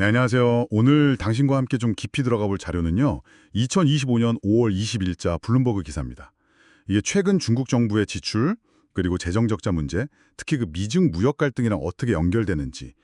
네, 안녕하세요. 오늘 당신과 함께 좀 깊이 들어가 볼 자료는요. 2025년 5월 20일자 블룸버그 기사입니다. 이게 최근 중국 정부의 지출, 그리고 재정 적자 문제, 특히 그 미중 무역 갈등이랑 어떻게 연결되는지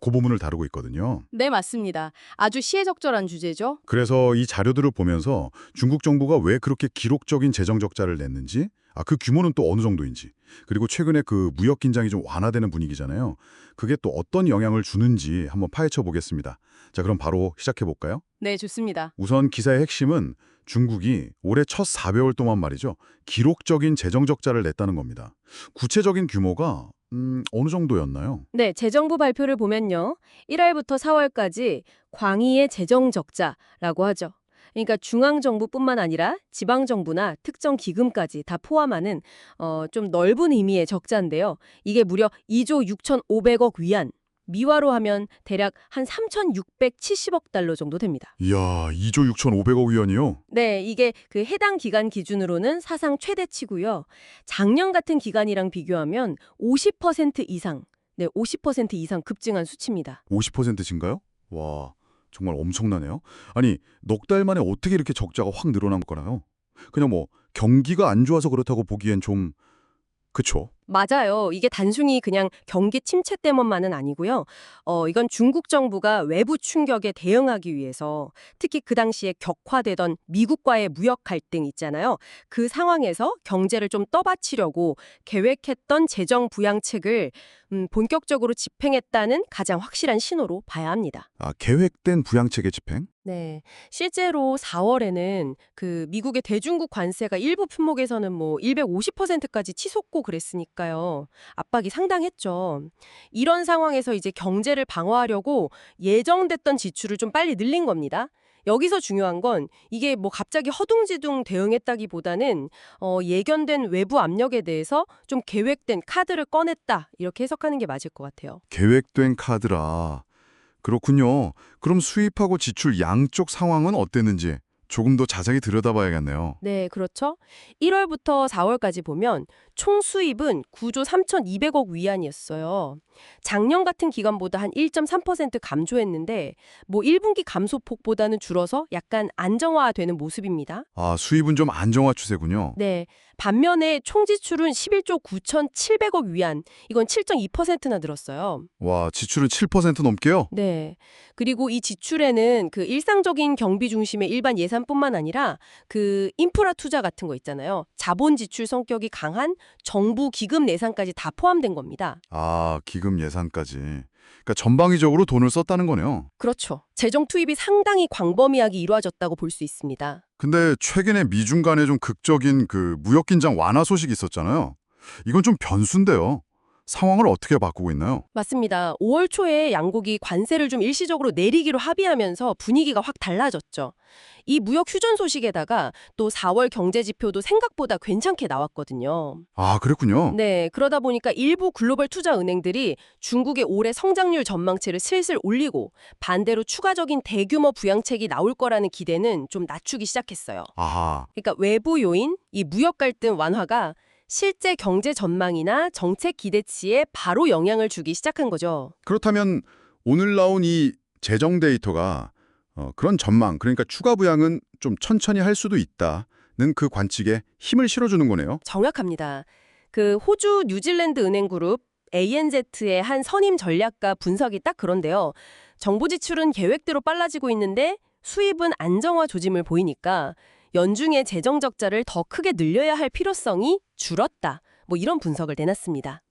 그 부분을 다루고 있거든요. 네, 맞습니다. 아주 시의적절한 주제죠. 그래서 이 자료들을 보면서 중국 정부가 왜 그렇게 기록적인 재정 적자를 냈는지, 그 규모는 또 어느 정도인지, 그리고 최근에 그 무역 긴장이 좀 완화되는 분위기잖아요. 그게 또 어떤 영향을 주는지 한번 파헤쳐 보겠습니다. 자, 그럼 바로 시작해 볼까요? 네, 좋습니다. 우선 기사의 핵심은 중국이 올해 첫 4개월 동안 말이죠. 기록적인 재정 적자를 냈다는 겁니다. 구체적인 규모가 어느 정도였나요? 네, 재정부 발표를 보면요. 1월부터 4월까지 광의의 재정 적자라고 하죠. 그러니까 중앙정부뿐만 아니라 지방정부나 특정 기금까지 다 포함하는 좀 넓은 의미의 적자인데요. 이게 무려 2조 6,500억 위안, 미화로 하면 대략 한 3,670억 달러 정도 됩니다. 이야, 2조 6,500억 위원이요? 네, 이게 그 해당 기간 기준으로는 사상 최대치고요. 작년 같은 기간이랑 비교하면 50% 이상, 네, 50% 이상 급증한 수치입니다. 50%인가요? 와, 정말 엄청나네요. 아니, 넉 달 만에 어떻게 이렇게 적자가 확 늘어난 거나요? 그냥 뭐 경기가 안 좋아서 그렇다고 보기엔 좀 그쵸? 맞아요. 이게 단순히 그냥 경기 침체 때문만은 아니고요. 이건 중국 정부가 외부 충격에 대응하기 위해서 특히 그 당시에 격화되던 미국과의 무역 갈등 있잖아요. 그 상황에서 경제를 좀 떠받치려고 계획했던 재정 부양책을 본격적으로 집행했다는 가장 확실한 신호로 봐야 합니다. 계획된 부양책의 집행? 네. 실제로 4월에는 그 미국의 대중국 관세가 일부 품목에서는 뭐 250%까지 치솟고 그랬으니까요. 압박이 상당했죠. 이런 상황에서 이제 경제를 방어하려고 예정됐던 지출을 좀 빨리 늘린 겁니다. 여기서 중요한 건 이게 뭐 갑자기 허둥지둥 대응했다기보다는 예견된 외부 압력에 대해서 좀 계획된 카드를 꺼냈다. 이렇게 해석하는 게 맞을 것 같아요. 계획된 카드라. 그렇군요. 그럼 수입하고 지출 양쪽 상황은 어땠는지 조금 더 자세히 들여다봐야겠네요. 네, 그렇죠. 1월부터 4월까지 보면 총 수입은 9조 3,200억 위안이었어요. 작년 같은 기간보다 한 1.3% 감소했는데 뭐 1분기 감소폭보다는 줄어서 약간 안정화되는 모습입니다. 수입은 좀 안정화 추세군요. 네. 반면에 총 지출은 11조 9,700억 위안. 이건 7.2%나 늘었어요. 와, 지출은 7% 넘게요? 네. 그리고 이 지출에는 그 일상적인 경비 중심의 일반 예산뿐만 아니라 그 인프라 투자 같은 거 있잖아요. 자본 지출 성격이 강한 정부 기금 예산까지 다 포함된 겁니다. 기금 예산까지. 그러니까 전방위적으로 돈을 썼다는 거네요. 그렇죠. 재정 투입이 상당히 광범위하게 이루어졌다고 볼 수 있습니다. 근데 최근에 미중 간에 좀 극적인 그 무역 긴장 완화 소식이 있었잖아요. 이건 좀 변수인데요. 상황을 어떻게 바꾸고 있나요? 맞습니다. 5월 초에 양국이 관세를 좀 일시적으로 내리기로 합의하면서 분위기가 확 달라졌죠. 이 무역 휴전 소식에다가 또 4월 경제 지표도 생각보다 괜찮게 나왔거든요. 그랬군요. 네, 그러다 보니까 일부 글로벌 투자 은행들이 중국의 올해 성장률 전망치를 슬슬 올리고 반대로 추가적인 대규모 부양책이 나올 거라는 기대는 좀 낮추기 시작했어요. 아하. 그러니까 외부 요인, 이 무역 갈등 완화가 실제 경제 전망이나 정책 기대치에 바로 영향을 주기 시작한 거죠. 그렇다면 오늘 나온 이 재정 데이터가 그런 전망, 그러니까 추가 부양은 좀 천천히 할 수도 있다는 그 관측에 힘을 실어주는 거네요. 정확합니다. 그 호주 뉴질랜드 은행그룹 ANZ의 한 선임 전략가 분석이 딱 그런데요. 정부 지출은 계획대로 빨라지고 있는데 수입은 안정화 조짐을 보이니까 연중에 재정 적자를 더 크게 늘려야 할 필요성이 줄었다. 뭐 이런 분석을 내놨습니다.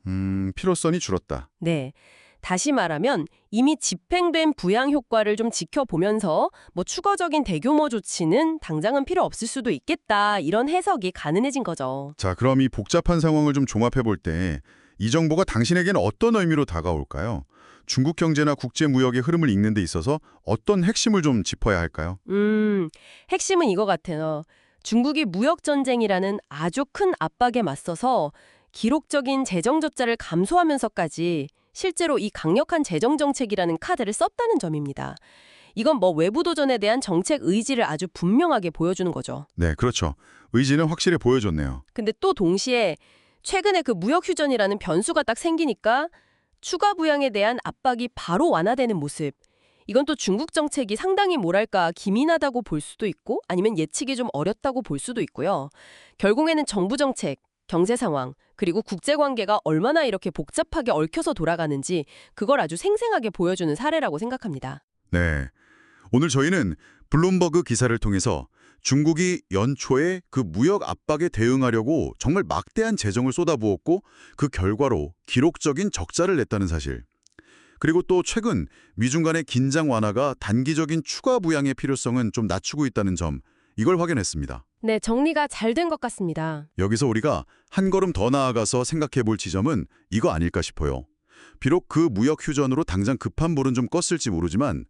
필요성이 줄었다. 네. 다시 말하면 이미 집행된 부양 효과를 좀 지켜보면서 뭐 추가적인 대규모 조치는 당장은 필요 없을 수도 있겠다. 이런 해석이 가능해진 거죠. 자, 그럼 이 복잡한 상황을 좀 종합해 볼 때 이 정보가 당신에게는 어떤 의미로 다가올까요? 중국 경제나 국제 무역의 흐름을 읽는 데 있어서 어떤 핵심을 좀 짚어야 할까요? 핵심은 이거 같아요. 중국이 무역 전쟁이라는 아주 큰 압박에 맞서서 기록적인 재정 적자를 감소하면서까지 실제로 이 강력한 재정 정책이라는 카드를 썼다는 점입니다. 이건 뭐 외부 도전에 대한 정책 의지를 아주 분명하게 보여주는 거죠. 네, 그렇죠. 의지는 확실히 보여줬네요. 근데 또 동시에 최근에 그 무역 휴전이라는 변수가 딱 생기니까 추가 부양에 대한 압박이 바로 완화되는 모습. 이건 또 중국 정책이 상당히 뭐랄까 기민하다고 볼 수도 있고 아니면 예측이 좀 어렵다고 볼 수도 있고요. 결국에는 정부 정책, 경제 상황, 그리고 국제 관계가 얼마나 이렇게 복잡하게 얽혀서 돌아가는지 그걸 아주 생생하게 보여주는 사례라고 생각합니다. 네. 오늘 저희는 블룸버그 기사를 통해서 중국이 연초에 그 무역 압박에 대응하려고 정말 막대한 재정을 쏟아부었고 그 결과로 기록적인 적자를 냈다는 사실. 그리고 또 최근 미중 간의 긴장 완화가 단기적인 추가 부양의 필요성은 좀 낮추고 있다는 점, 이걸 확인했습니다. 네, 정리가 잘 된 것 같습니다. 여기서 우리가 한 걸음 더 나아가서 생각해 볼 지점은 이거 아닐까 싶어요. 비록 그 무역 휴전으로 당장 급한 불은 좀 껐을지 모르지만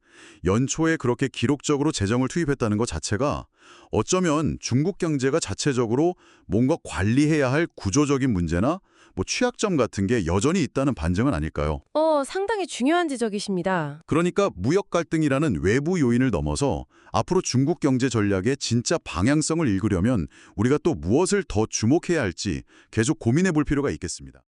연초에 그렇게 기록적으로 재정을 투입했다는 것 자체가 어쩌면 중국 경제가 자체적으로 뭔가 관리해야 할 구조적인 문제나 취약점 같은 게 여전히 있다는 반증은 아닐까요? 상당히 중요한 지적이십니다. 그러니까 무역 갈등이라는 외부 요인을 넘어서 앞으로 중국 경제 전략의 진짜 방향성을 읽으려면 우리가 또 무엇을 더 주목해야 할지 계속 고민해 볼 필요가 있겠습니다.